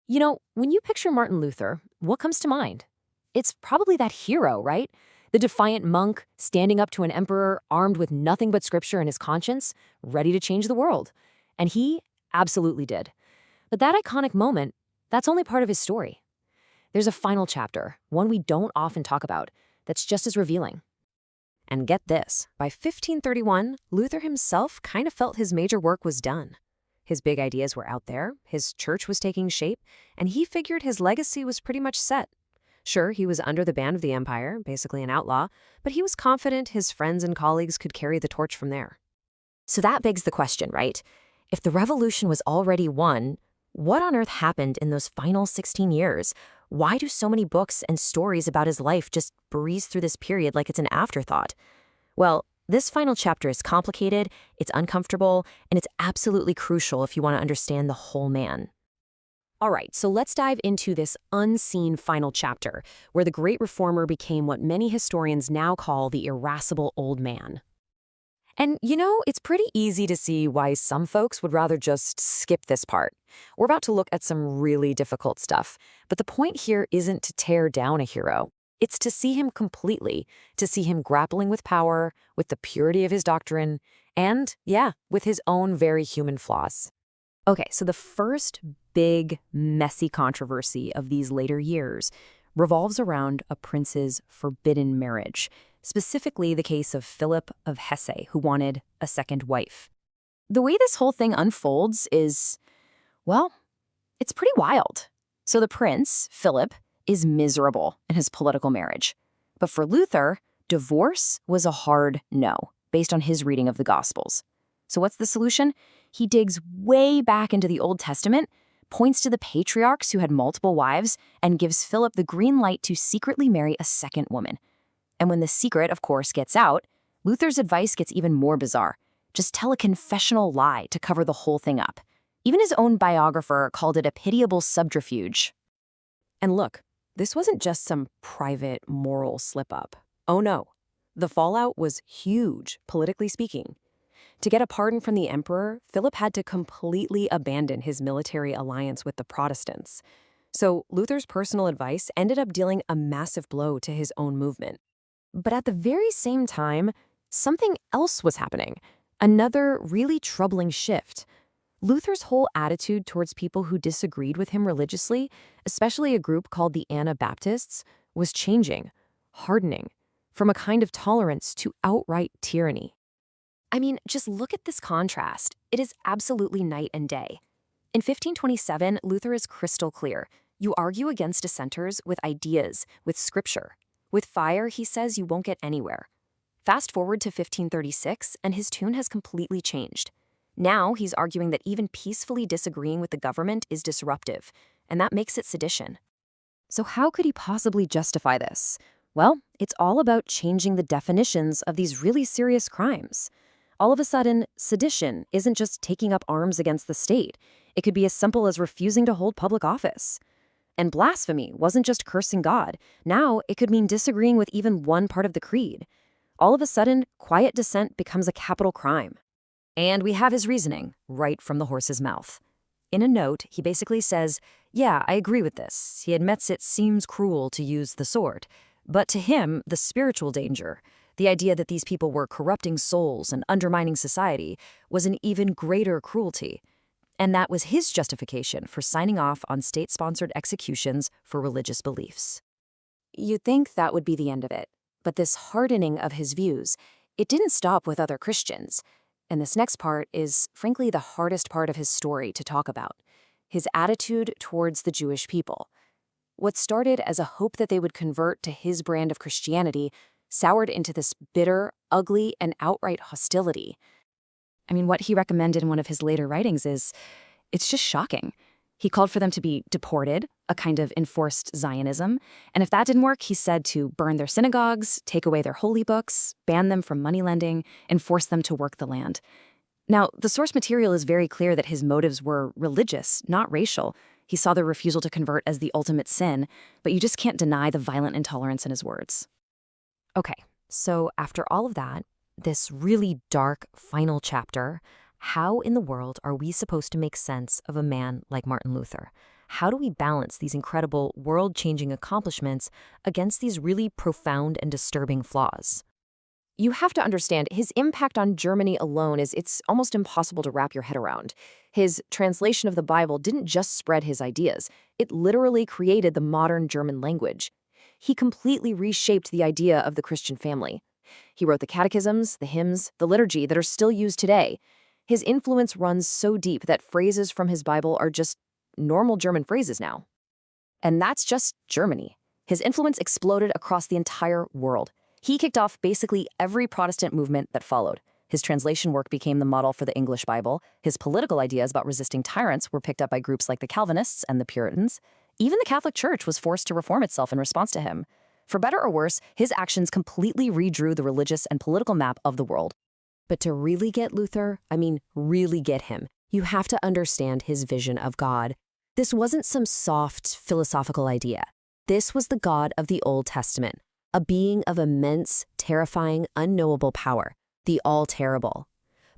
When you picture Martin Luther, what comes to mind? It's probably that hero, right? The defiant monk standing up to an emperor armed with nothing but scripture and his conscience, ready to change the world. And he absolutely did. But that iconic moment, that's only part of his story. There's a final chapter, one we don't often talk about, that's just as revealing. And get this, by 1531, Luther himself kind of felt his major work was done. His big ideas were out there, his church was taking shape, and he figured his legacy was pretty much set. Sure, he was under the ban of the empire, basically an outlaw, but he was confident his friends and colleagues could carry the torch from there. So that begs the question, right? If the revolution was already won, what on earth happened in those final 16 years? Why do so many books and stories about his life just breeze through this period like it's an afterthought? Well, this final chapter is complicated, it's uncomfortable, and it's absolutely crucial if you want to understand the whole man. All right, so let's dive into this unseen final chapter, where the great reformer became what many historians now call the irascible old man. And it's pretty easy to see why some folks would rather just skip this part. We're about to look at some really difficult stuff, but the point here isn't to tear down a hero. It's to see him completely, to see him grappling with power, with the purity of his doctrine, and, yeah, with his own very human flaws. Okay, so the first big, messy controversy of these later years revolves around a prince's forbidden marriage, specifically the case of Philip of Hesse, who wanted a second wife. The way this whole thing unfolds is, well, it's pretty wild. So the prince, Philip, is miserable in his political marriage. But for Luther, divorce was a hard no, based on his reading of the Gospels. So what's the solution? He digs way back into the Old Testament, points to the patriarchs who had multiple wives, and gives Philip the green light to secretly marry a second woman. And when the secret, of course, gets out, Luther's advice gets even more bizarre. Just tell a confessional lie to cover the whole thing up. Even his own biographer called it a pitiable subterfuge. And look, this wasn't just some private moral slip-up. Oh no, the fallout was huge, politically speaking. To get a pardon from the emperor, Philip had to completely abandon his military alliance with the Protestants. So Luther's personal advice ended up dealing a massive blow to his own movement. But at the very same time, something else was happening. Another really troubling shift. Luther's whole attitude towards people who disagreed with him religiously, especially a group called the Anabaptists, was changing, hardening, from a kind of tolerance to outright tyranny. I mean, just look at this contrast. It is absolutely night and day. In 1527, Luther is crystal clear. You argue against dissenters with ideas, with scripture. With fire, he says you won't get anywhere. Fast forward to 1536, and his tune has completely changed. Now he's arguing that even peacefully disagreeing with the government is disruptive, and that makes it sedition. So how could he possibly justify this? Well, it's all about changing the definitions of these really serious crimes. All of a sudden, sedition isn't just taking up arms against the state. It could be as simple as refusing to hold public office. And blasphemy wasn't just cursing God. Now it could mean disagreeing with even one part of the creed. All of a sudden, quiet dissent becomes a capital crime. And we have his reasoning right from the horse's mouth. In a note, he basically says, yeah, I agree with this. He admits it seems cruel to use the sword. But to him, the spiritual danger, the idea that these people were corrupting souls and undermining society, was an even greater cruelty. And that was his justification for signing off on state-sponsored executions for religious beliefs. You'd think that would be the end of it. But this hardening of his views, it didn't stop with other Christians. And this next part is, frankly, the hardest part of his story to talk about. His attitude towards the Jewish people. What started as a hope that they would convert to his brand of Christianity soured into this bitter, ugly, and outright hostility. I mean, what he recommended in one of his later writings is, it's just shocking. He called for them to be deported, a kind of enforced Zionism, and if that didn't work, he said to burn their synagogues, take away their holy books, ban them from money lending, and force them to work the land. Now, the source material is very clear that his motives were religious, not racial. He saw the refusal to convert as the ultimate sin, but you just can't deny the violent intolerance in his words. Okay, so after all of that, this really dark final chapter, how in the world are we supposed to make sense of a man like Martin Luther? how do we balance these incredible, world-changing accomplishments against these really profound and disturbing flaws? You have to understand, his impact on Germany alone it's almost impossible to wrap your head around. His translation of the Bible didn't just spread his ideas, it literally created the modern German language. He completely reshaped the idea of the Christian family. He wrote the catechisms, the hymns, the liturgy that are still used today. His influence runs so deep that phrases from his Bible are just normal German phrases now. And that's just Germany. His influence exploded across the entire world. He kicked off basically every Protestant movement that followed. His translation work became the model for the English Bible. His political ideas about resisting tyrants were picked up by groups like the Calvinists and the Puritans. Even the Catholic Church was forced to reform itself in response to him. For better or worse, his actions completely redrew the religious and political map of the world. But to really get Luther, really get him, you have to understand his vision of God. This wasn't some soft, philosophical idea. This was the God of the Old Testament, a being of immense, terrifying, unknowable power, the all-terrible.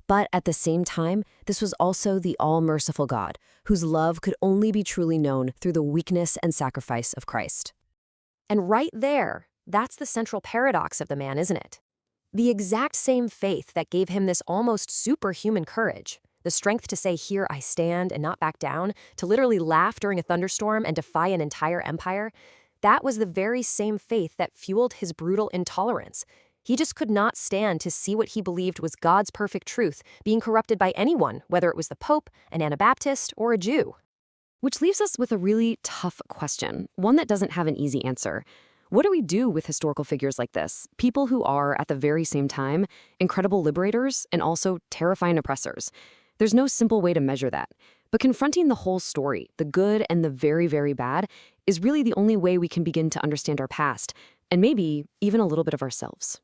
But at the same time, this was also the all-merciful God, whose love could only be truly known through the weakness and sacrifice of Christ. And right there, that's the central paradox of the man, isn't it? The exact same faith that gave him this almost superhuman courage, the strength to say, "Here I stand," and not back down, to literally laugh during a thunderstorm and defy an entire empire, that was the very same faith that fueled his brutal intolerance. He just could not stand to see what he believed was God's perfect truth being corrupted by anyone, whether it was the Pope, an Anabaptist, or a Jew. Which leaves us with a really tough question, one that doesn't have an easy answer. What do we do with historical figures like this? People who are, at the very same time, incredible liberators and also terrifying oppressors. There's no simple way to measure that. But confronting the whole story, the good and the very, very bad, is really the only way we can begin to understand our past, and maybe even a little bit of ourselves.